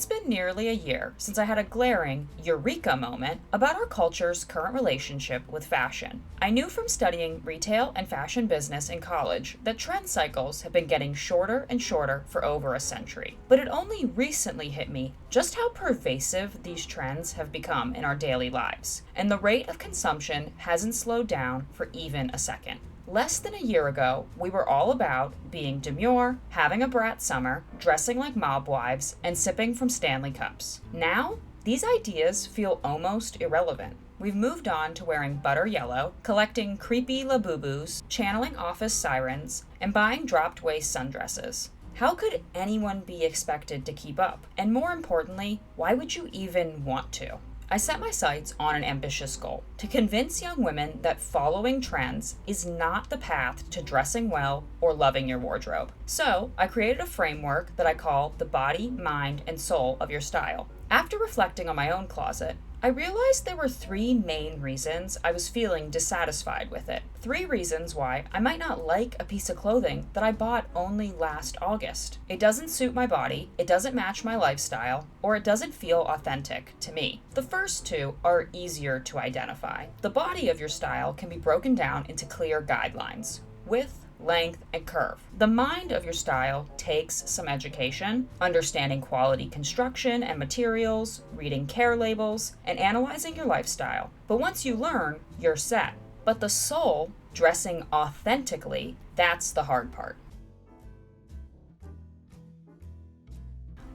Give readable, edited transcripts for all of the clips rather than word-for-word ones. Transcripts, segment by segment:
It's been nearly a year since I had a glaring eureka moment about our culture's current relationship with fashion. I knew from studying retail and fashion business in college that trend cycles have been getting shorter and shorter for over a century. But it only recently hit me just how pervasive these trends have become in our daily lives, and the rate of consumption hasn't slowed down for even a second. Less than a year ago, we were all about being demure, having a brat summer, dressing like mob wives, and sipping from Stanley cups. Now, these ideas feel almost irrelevant. We've moved on to wearing butter yellow, collecting creepy Labubus, channeling office sirens, and buying dropped waist sundresses. How could anyone be expected to keep up? And more importantly, why would you even want to? I set my sights on an ambitious goal: to convince young women that following trends is not the path to dressing well or loving your wardrobe. So, I created a framework that I call the body, mind, and soul of your style. After reflecting on my own closet, I realized there were 3 main reasons I was feeling dissatisfied with it. 3 reasons why I might not like a piece of clothing that I bought only last August. It doesn't suit my body, it doesn't match my lifestyle, or it doesn't feel authentic to me. The first 2 are easier to identify. The body of your style can be broken down into clear guidelines: width, length, and curve. The mind of your style takes some education, understanding quality construction and materials, reading care labels, and analyzing your lifestyle. But once you learn, you're set. But the soul, dressing authentically, that's the hard part.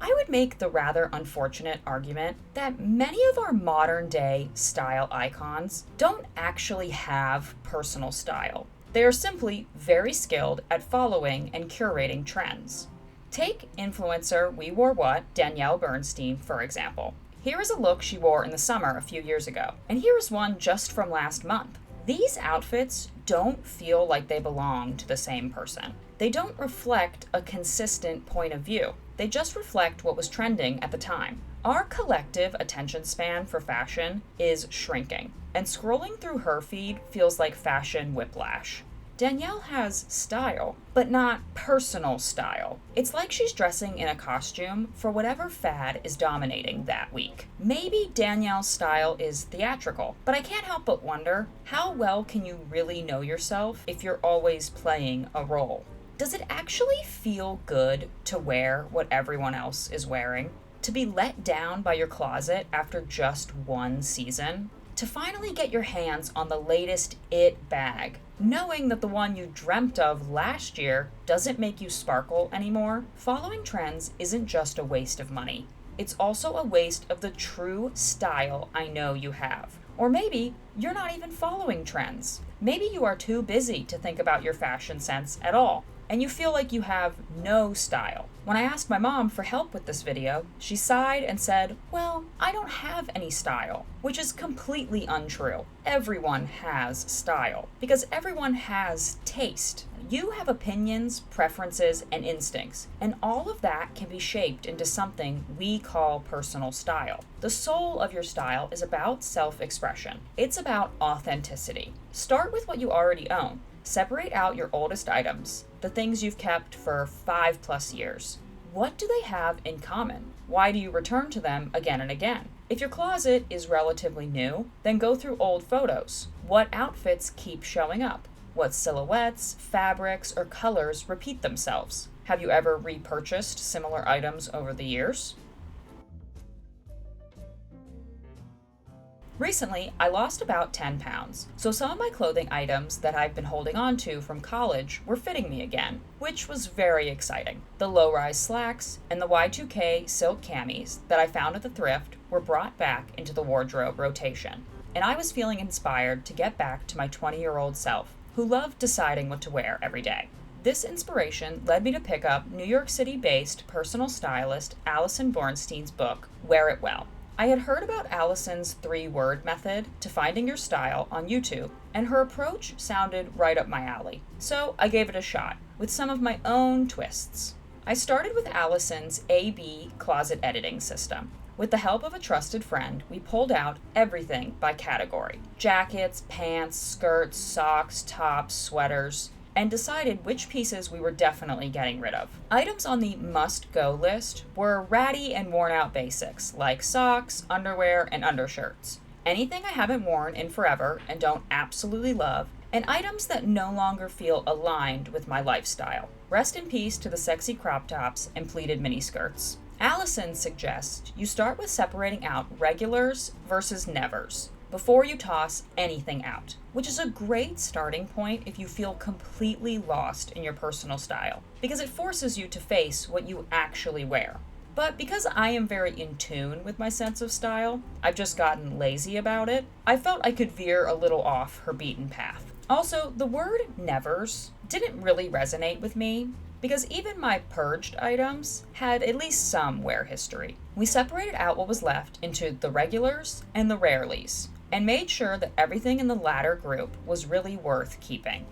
I would make the rather unfortunate argument that many of our modern day style icons don't actually have personal style. They are simply very skilled at following and curating trends. Take influencer We Wore What, Danielle Bernstein, for example. Here is a look she wore in the summer a few years ago, and here is one just from last month. These outfits don't feel like they belong to the same person. They don't reflect a consistent point of view. They just reflect what was trending at the time. Our collective attention span for fashion is shrinking, and scrolling through her feed feels like fashion whiplash. Danielle has style, but not personal style. It's like she's dressing in a costume for whatever fad is dominating that week. Maybe Danielle's style is theatrical, but I can't help but wonder, how well can you really know yourself if you're always playing a role? Does it actually feel good to wear what everyone else is wearing? To be let down by your closet after just one season? To finally get your hands on the latest it bag, knowing that the one you dreamt of last year doesn't make you sparkle anymore? Following trends isn't just a waste of money. It's also a waste of the true style I know you have. Or maybe you're not even following trends. Maybe you are too busy to think about your fashion sense at all, and you feel like you have no style. When I asked my mom for help with this video, she sighed and said, "Well, I don't have any style," which is completely untrue. Everyone has style, because everyone has taste. You have opinions, preferences, and instincts, and all of that can be shaped into something we call personal style. The soul of your style is about self-expression. It's about authenticity. Start with what you already own. Separate out your oldest items, the things you've kept for 5+ years. What do they have in common? Why do you return to them again and again? If your closet is relatively new, then go through old photos. What outfits keep showing up? What silhouettes, fabrics, or colors repeat themselves? Have you ever repurchased similar items over the years? Recently, I lost about 10 pounds, so some of my clothing items that I've been holding on to from college were fitting me again, which was very exciting. The low-rise slacks and the Y2K silk camis that I found at the thrift were brought back into the wardrobe rotation, and I was feeling inspired to get back to my 20-year-old self, who loved deciding what to wear every day. This inspiration led me to pick up New York City-based personal stylist Allison Bornstein's book, Wear It Well. I had heard about Allison's 3-word method to finding your style on YouTube, and her approach sounded right up my alley. So I gave it a shot, with some of my own twists. I started with Allison's A/B closet editing system. With the help of a trusted friend, we pulled out everything by category: jackets, pants, skirts, socks, tops, sweaters. and decided which pieces we were definitely getting rid of. Items on the must-go list were ratty and worn-out basics like socks, underwear, and undershirts. Anything I haven't worn in forever and don't absolutely love, and items that no longer feel aligned with my lifestyle. Rest in peace to the sexy crop tops and pleated miniskirts. Allison suggests you start with separating out regulars versus nevers before you toss anything out, which is a great starting point if you feel completely lost in your personal style, because it forces you to face what you actually wear. But because I am very in tune with my sense of style, I've just gotten lazy about it, I felt I could veer a little off her beaten path. Also, the word nevers didn't really resonate with me, because even my purged items had at least some wear history. We separated out what was left into the regulars and the rarelies, and made sure that everything in the latter group was really worth keeping.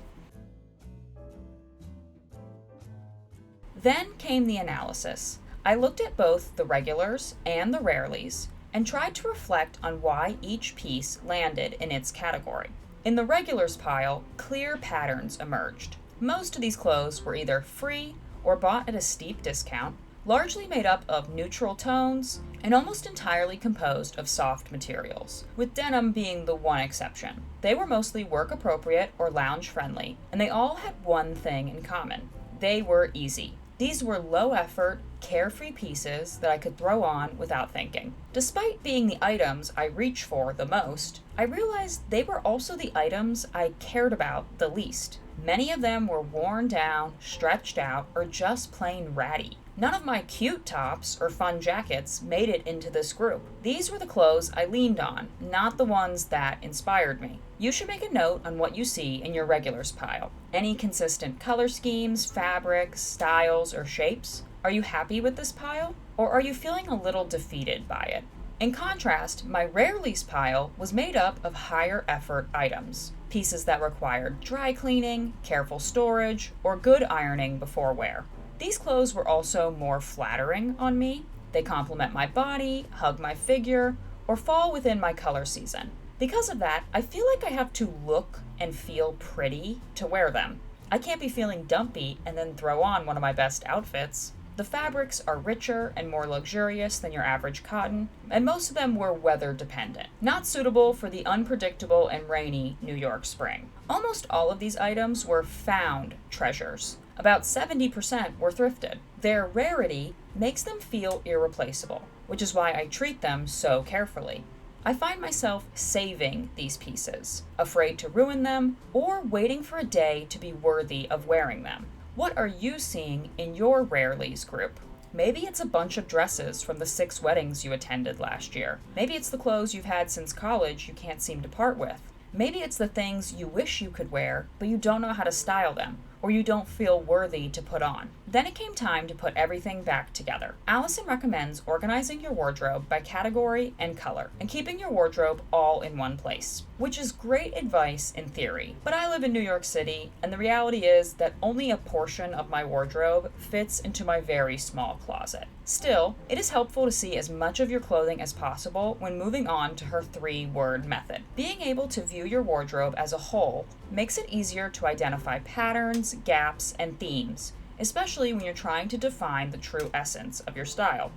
Then came the analysis. I looked at both the regulars and the rarelies and tried to reflect on why each piece landed in its category. In the regulars pile, clear patterns emerged. Most of these clothes were either free or bought at a steep discount, largely made up of neutral tones and almost entirely composed of soft materials, with denim being the one exception. They were mostly work appropriate or lounge friendly, and they all had one thing in common. They were easy. These were low-effort, carefree pieces that I could throw on without thinking. Despite being the items I reach for the most, I realized they were also the items I cared about the least. Many of them were worn down, stretched out, or just plain ratty. None of my cute tops or fun jackets made it into this group. These were the clothes I leaned on, not the ones that inspired me. You should make a note on what you see in your regulars pile. Any consistent color schemes, fabrics, styles, or shapes? Are you happy with this pile? Or are you feeling a little defeated by it? In contrast, my rarelies pile was made up of higher effort items. Pieces that required dry cleaning, careful storage, or good ironing before wear. These clothes were also more flattering on me. They complement my body, hug my figure, or fall within my color season. Because of that, I feel like I have to look and feel pretty to wear them. I can't be feeling dumpy and then throw on one of my best outfits. The fabrics are richer and more luxurious than your average cotton, and most of them were weather dependent, not suitable for the unpredictable and rainy New York spring. Almost all of these items were found treasures. About 70% were thrifted. Their rarity makes them feel irreplaceable, which is why I treat them so carefully. I find myself saving these pieces, afraid to ruin them, or waiting for a day to be worthy of wearing them. What are you seeing in your rarelies group? Maybe it's a bunch of dresses from the 6 weddings you attended last year. Maybe it's the clothes you've had since college you can't seem to part with. Maybe it's the things you wish you could wear, but you don't know how to style them, or you don't feel worthy to put on. Then it came time to put everything back together. Allison recommends organizing your wardrobe by category and color, and keeping your wardrobe all in one place, which is great advice in theory. But I live in New York City, and the reality is that only a portion of my wardrobe fits into my very small closet. Still, it is helpful to see as much of your clothing as possible when moving on to her 3-word method. Being able to view your wardrobe as a whole makes it easier to identify patterns, gaps, and themes, especially when you're trying to define the true essence of your style.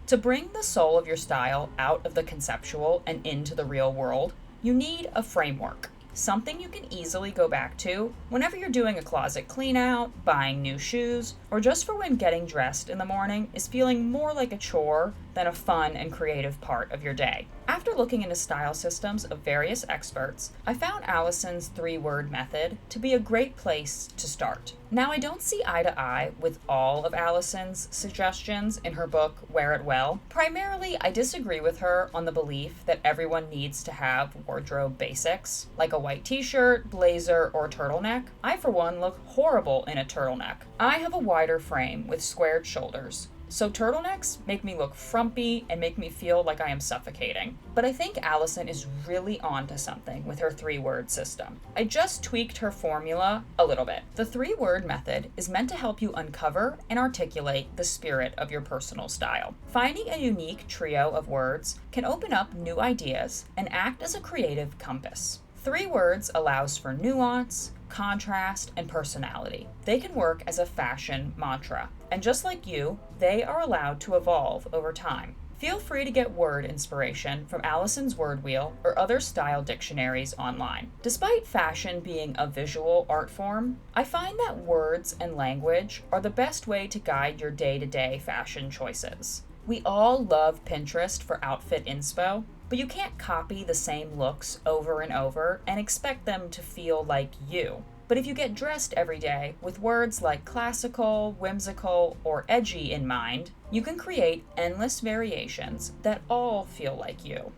To bring the soul of your style out of the conceptual and into the real world, you need a framework. Something you can easily go back to whenever you're doing a closet clean out, buying new shoes, or just for when getting dressed in the morning is feeling more like a chore than a fun and creative part of your day. After looking into style systems of various experts, I found Allison's 3-word method to be a great place to start. Now, I don't see eye to eye with all of Allison's suggestions in her book, Wear It Well. Primarily, I disagree with her on the belief that everyone needs to have wardrobe basics, like a white t-shirt, blazer, or turtleneck. I, for one, look horrible in a turtleneck. I have a wider frame with squared shoulders, so turtlenecks make me look frumpy and make me feel like I am suffocating. But I think Allison is really onto something with her 3-word system. I just tweaked her formula a little bit. The 3-word method is meant to help you uncover and articulate the spirit of your personal style. Finding a unique trio of words can open up new ideas and act as a creative compass. 3 words allows for nuance, contrast, and personality. They can work as a fashion mantra. And just like you, they are allowed to evolve over time. Feel free to get word inspiration from Allison's Word Wheel or other style dictionaries online. Despite fashion being a visual art form, I find that words and language are the best way to guide your day-to-day fashion choices. We all love Pinterest for outfit inspo, but you can't copy the same looks over and over and expect them to feel like you. But if you get dressed every day with words like classical, whimsical, or edgy in mind, you can create endless variations that all feel like you.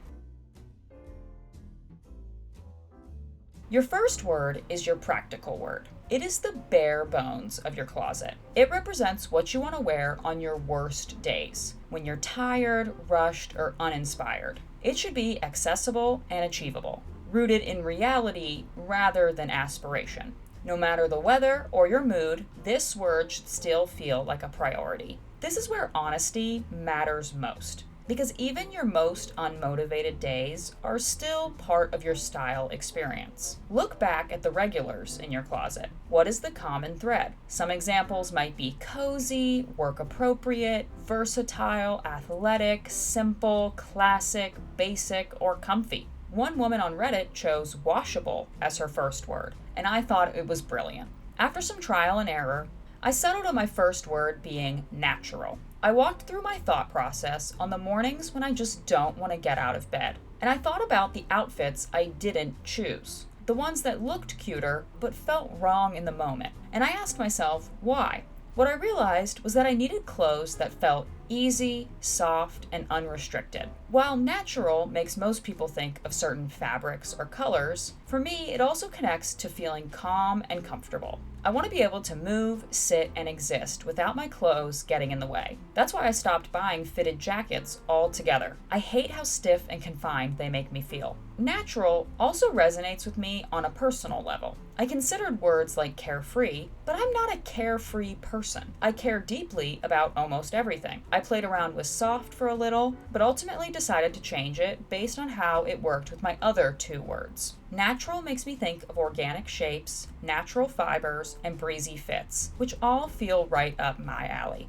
Your first word is your practical word. It is the bare bones of your closet. It represents what you want to wear on your worst days, when you're tired, rushed, or uninspired. It should be accessible and achievable, rooted in reality rather than aspiration. No matter the weather or your mood, this word should still feel like a priority. This is where honesty matters most, because even your most unmotivated days are still part of your style experience. Look back at the regulars in your closet. What is the common thread? Some examples might be cozy, work appropriate, versatile, athletic, simple, classic, basic, or comfy. One woman on Reddit chose washable as her first word, and I thought it was brilliant. After some trial and error, I settled on my first word being natural. I walked through my thought process on the mornings when I just don't want to get out of bed. And I thought about the outfits I didn't choose, the ones that looked cuter but felt wrong in the moment. And I asked myself, why? What I realized was that I needed clothes that felt easy, soft, and unrestricted. While natural makes most people think of certain fabrics or colors, for me it also connects to feeling calm and comfortable. I want to be able to move, sit, and exist without my clothes getting in the way. That's why I stopped buying fitted jackets altogether. I hate how stiff and confined they make me feel. Natural also resonates with me on a personal level. I considered words like carefree, but I'm not a carefree person. I care deeply about almost everything. I played around with soft for a little, but ultimately decided to change it based on how it worked with my other 2 words. Natural makes me think of organic shapes, natural fibers, and breezy fits, which all feel right up my alley.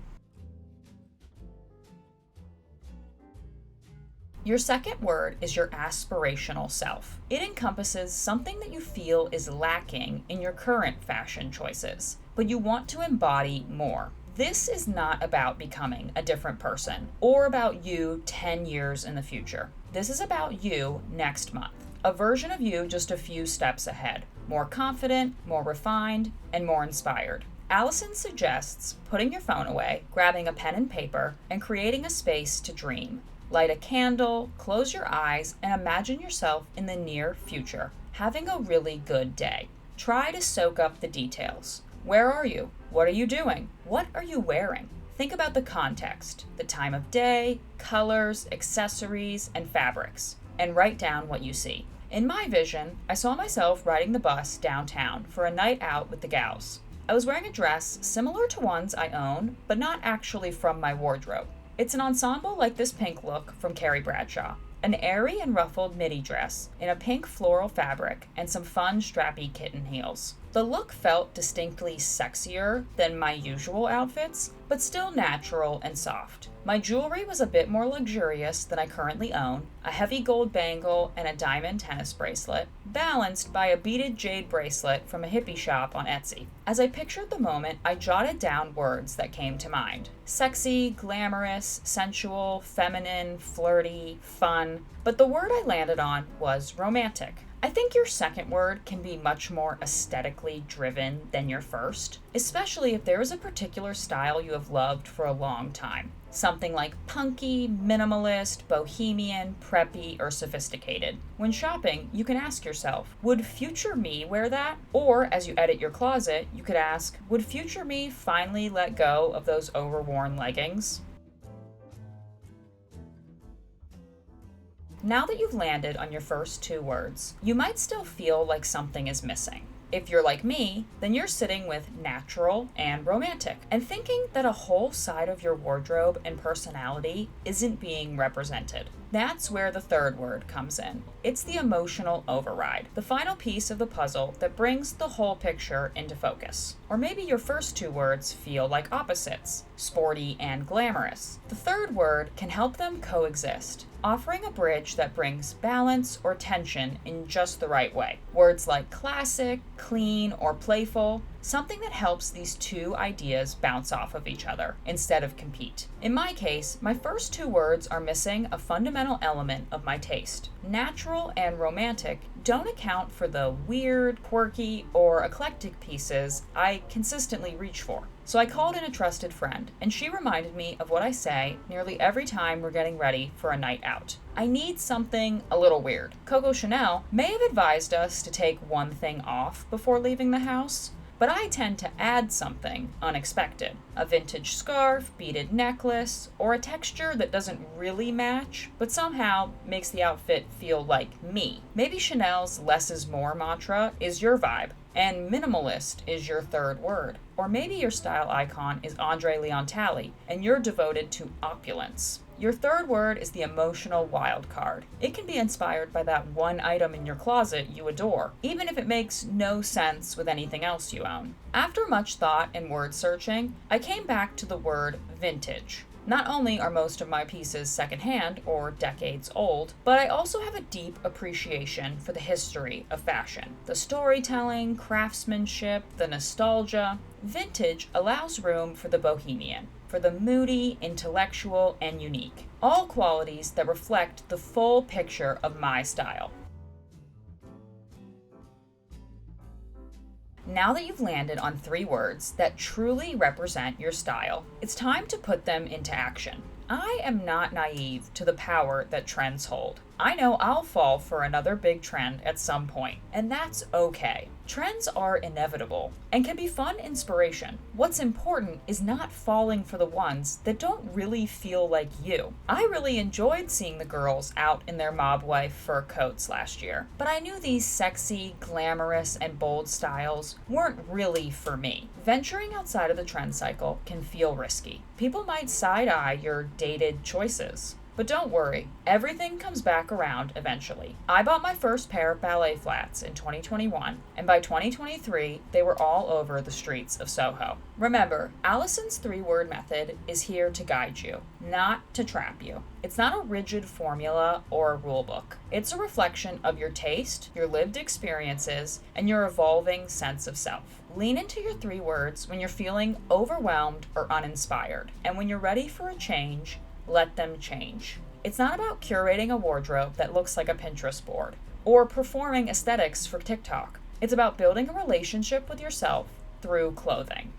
Your second word is your aspirational self. It encompasses something that you feel is lacking in your current fashion choices, but you want to embody more. This is not about becoming a different person or about you 10 years in the future. This is about you next month. A version of you just a few steps ahead, more confident, more refined, and more inspired. Allison suggests putting your phone away, grabbing a pen and paper, and creating a space to dream. Light a candle, close your eyes, and imagine yourself in the near future, having a really good day. Try to soak up the details. Where are you? What are you doing? What are you wearing? Think about the context, the time of day, colors, accessories, and fabrics, and write down what you see. In my vision, I saw myself riding the bus downtown for a night out with the gals. I was wearing a dress similar to ones I own, but not actually from my wardrobe. It's an ensemble like this pink look from Carrie Bradshaw. An airy and ruffled midi dress in a pink floral fabric and some fun strappy kitten heels. The look felt distinctly sexier than my usual outfits, but still natural and soft. My jewelry was a bit more luxurious than I currently own, a heavy gold bangle and a diamond tennis bracelet, balanced by a beaded jade bracelet from a hippie shop on Etsy. As I pictured the moment, I jotted down words that came to mind. Sexy, glamorous, sensual, feminine, flirty, fun, but the word I landed on was romantic. I think your second word can be much more aesthetically driven than your first, especially if there is a particular style you have loved for a long time. Something like punky, minimalist, bohemian, preppy, or sophisticated. When shopping, you can ask yourself, would future me wear that? Or as you edit your closet, you could ask, would future me finally let go of those overworn leggings? Now that you've landed on your first two words, you might still feel like something is missing. If you're like me, then you're sitting with natural and romantic and thinking that a whole side of your wardrobe and personality isn't being represented. That's where the third word comes in. It's the emotional override, the final piece of the puzzle that brings the whole picture into focus. Or maybe your first two words feel like opposites, sporty and glamorous. The third word can help them coexist, offering a bridge that brings balance or tension in just the right way. Words like classic, clean, or playful, something that helps these two ideas bounce off of each other instead of compete. In my case, my first two words are missing a fundamental element of my taste. Natural and romantic don't account for the weird, quirky, or eclectic pieces I consistently reach for. So I called in a trusted friend, and she reminded me of what I say nearly every time we're getting ready for a night out. I need something a little weird. Coco Chanel may have advised us to take one thing off before leaving the house, but I tend to add something unexpected. A vintage scarf, beaded necklace, or a texture that doesn't really match, but somehow makes the outfit feel like me. Maybe Chanel's less is more mantra is your vibe, and minimalist is your third word. Or maybe your style icon is Andre Leon Talley, and you're devoted to opulence. Your third word is the emotional wild card. It can be inspired by that one item in your closet you adore, even if it makes no sense with anything else you own. After much thought and word searching, I came back to the word vintage. Not only are most of my pieces secondhand or decades old, but I also have a deep appreciation for the history of fashion. The storytelling, craftsmanship, the nostalgia. Vintage allows room for the bohemian, for the moody, intellectual, and unique. All qualities that reflect the full picture of my style. Now that you've landed on three words that truly represent your style, it's time to put them into action. I am not naive to the power that trends hold. I know I'll fall for another big trend at some point, and that's okay. Trends are inevitable and can be fun inspiration. What's important is not falling for the ones that don't really feel like you. I really enjoyed seeing the girls out in their mob wife fur coats last year, but I knew these sexy, glamorous, and bold styles weren't really for me. Venturing outside of the trend cycle can feel risky. People might side-eye your dated choices. But don't worry, everything comes back around eventually. I bought my first pair of ballet flats in 2021, and by 2023, they were all over the streets of Soho. Remember, Allison's three-word method is here to guide you, not to trap you. It's not a rigid formula or a rule book. It's a reflection of your taste, your lived experiences, and your evolving sense of self. Lean into your three words when you're feeling overwhelmed or uninspired, and when you're ready for a change, let them change. It's not about curating a wardrobe that looks like a Pinterest board or performing aesthetics for TikTok. It's about building a relationship with yourself through clothing.